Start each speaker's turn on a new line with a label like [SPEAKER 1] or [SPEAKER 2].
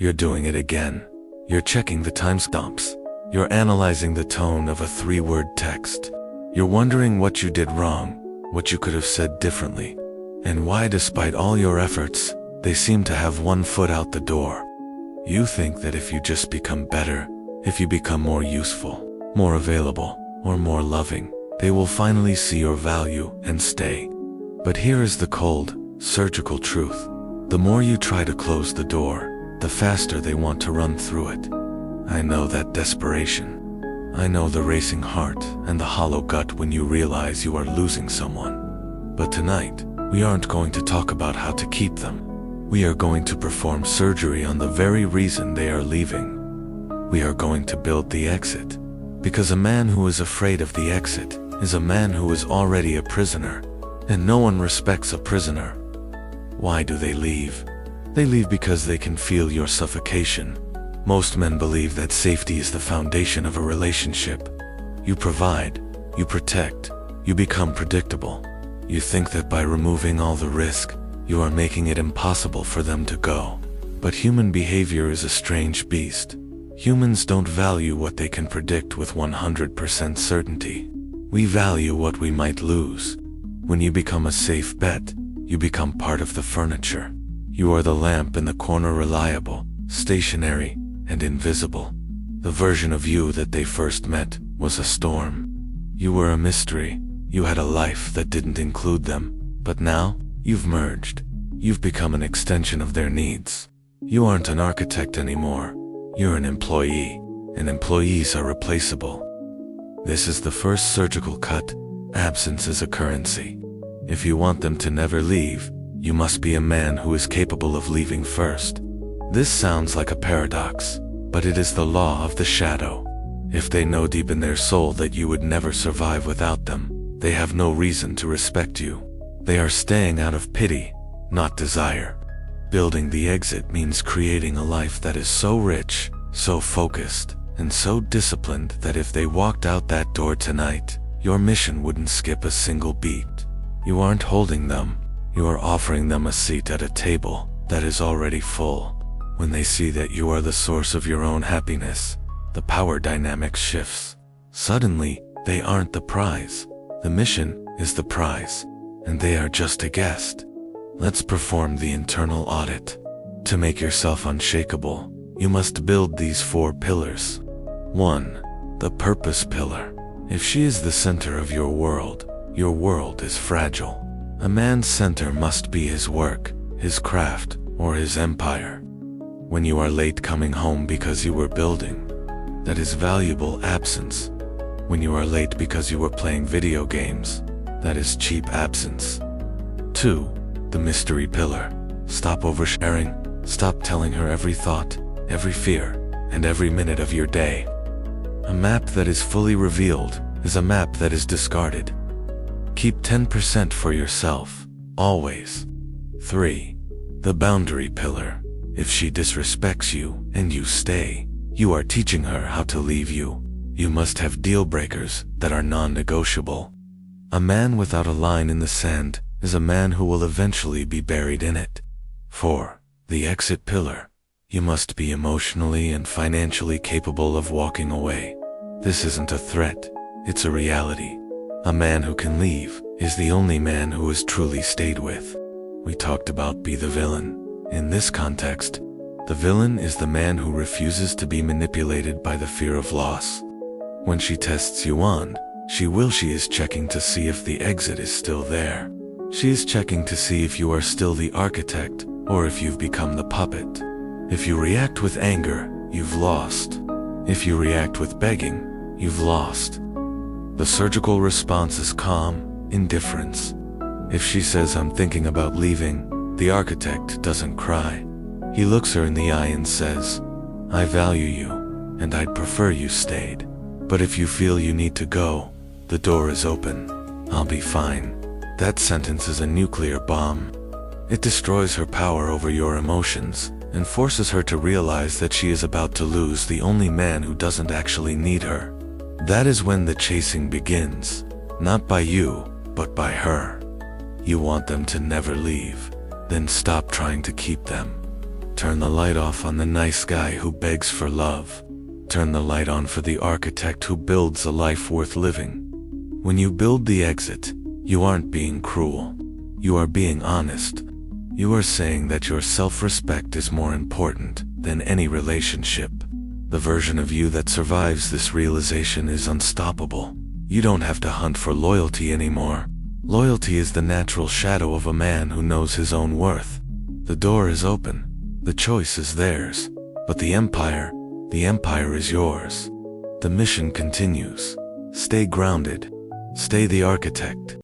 [SPEAKER 1] You're doing it again. You're checking the timestamps. You're analyzing the tone of a 3-word text. You're wondering what you did wrong, what you could have said differently, and why, despite all your efforts, they seem to have one foot out the door. You think that if you just become better, if you become more useful, more available, or more loving, they will finally see your value and stay. But here is the cold, surgical truth. The more you try to close the door, the faster they want to run through it. I know that desperation. I know the racing heart and the hollow gut when you realize you are losing someone. But tonight, we aren't going to talk about how to keep them. We are going to perform surgery on the very reason they are leaving. We are going to build the exit. Because a man who is afraid of the exit is a man who is already a prisoner, and no one respects a prisoner. Why do they leave? They leave because they can feel your suffocation. Most men believe that safety is the foundation of a relationship. You provide, you protect, you become predictable. You think that by removing all the risk, you are making it impossible for them to go. But human behavior is a strange beast. Humans don't value what they can predict with 100% certainty. We value what we might lose. When you become a safe bet, you become part of the furniture. You are the lamp in the corner, reliable, stationary, and invisible. The version of you that they first met was a storm. You were a mystery. You had a life that didn't include them. But now, you've merged. You've become an extension of their needs. You aren't an architect anymore. You're an employee, and employees are replaceable. This is the first surgical cut. Absence is a currency. If you want them to never leave, you must be a man who is capable of leaving first. This sounds like a paradox, but it is the law of the shadow. If they know deep in their soul that you would never survive without them, they have no reason to respect you. They are staying out of pity, not desire. Building the exit means creating a life that is so rich, so focused, and so disciplined that if they walked out that door tonight, your mission wouldn't skip a single beat. You aren't holding them, you are offering them a seat at a table that is already full. When they see that you are the source of your own happiness, the power dynamic shifts. Suddenly, they aren't the prize. The mission is the prize, and they are just a guest. Let's perform the internal audit. To make yourself unshakable, you must build these 4 pillars. 1. The purpose pillar. If she is the center of your world is fragile. A man's center must be his work, his craft, or his empire. When you are late coming home because you were building, that is valuable absence. When you are late because you were playing video games, that is cheap absence. 2. The mystery pillar. Stop oversharing. Stop telling her every thought, every fear, and every minute of your day. A map that is fully revealed is a map that is discarded. Keep 10% for yourself, always. 3. The boundary pillar. If she disrespects you and you stay, you are teaching her how to leave you. You must have deal breakers that are non-negotiable. A man without a line in the sand is a man who will eventually be buried in it. 4. The exit pillar. You must be emotionally and financially capable of walking away. This isn't a threat, it's a reality. A man who can leave is the only man who is truly stayed with. We talked about be the villain. In this context, the villain is the man who refuses to be manipulated by the fear of loss. When she tests you on, she is checking to see if the exit is still there. She is checking to see if you are still the architect or if you've become the puppet. If you react with anger, you've lost. If you react with begging, you've lost. The surgical response is calm, indifference. If she says, "I'm thinking about leaving," the architect doesn't cry. He looks her in the eye and says, "I value you, and I'd prefer you stayed. But if you feel you need to go, the door is open. I'll be fine." That sentence is a nuclear bomb. It destroys her power over your emotions and forces her to realize that she is about to lose the only man who doesn't actually need her. That is when the chasing begins, not by you, but by her. You want them to never leave, then stop trying to keep them. Turn the light off on the nice guy who begs for love. Turn the light on for the architect who builds a life worth living. When you build the exit, you aren't being cruel. You are being honest. You are saying that your self-respect is more important than any relationship. The version of you that survives this realization is unstoppable. You don't have to hunt for loyalty anymore. Loyalty is the natural shadow of a man who knows his own worth. The door is open. The choice is theirs. But the empire is yours. The mission continues. Stay grounded. Stay the architect.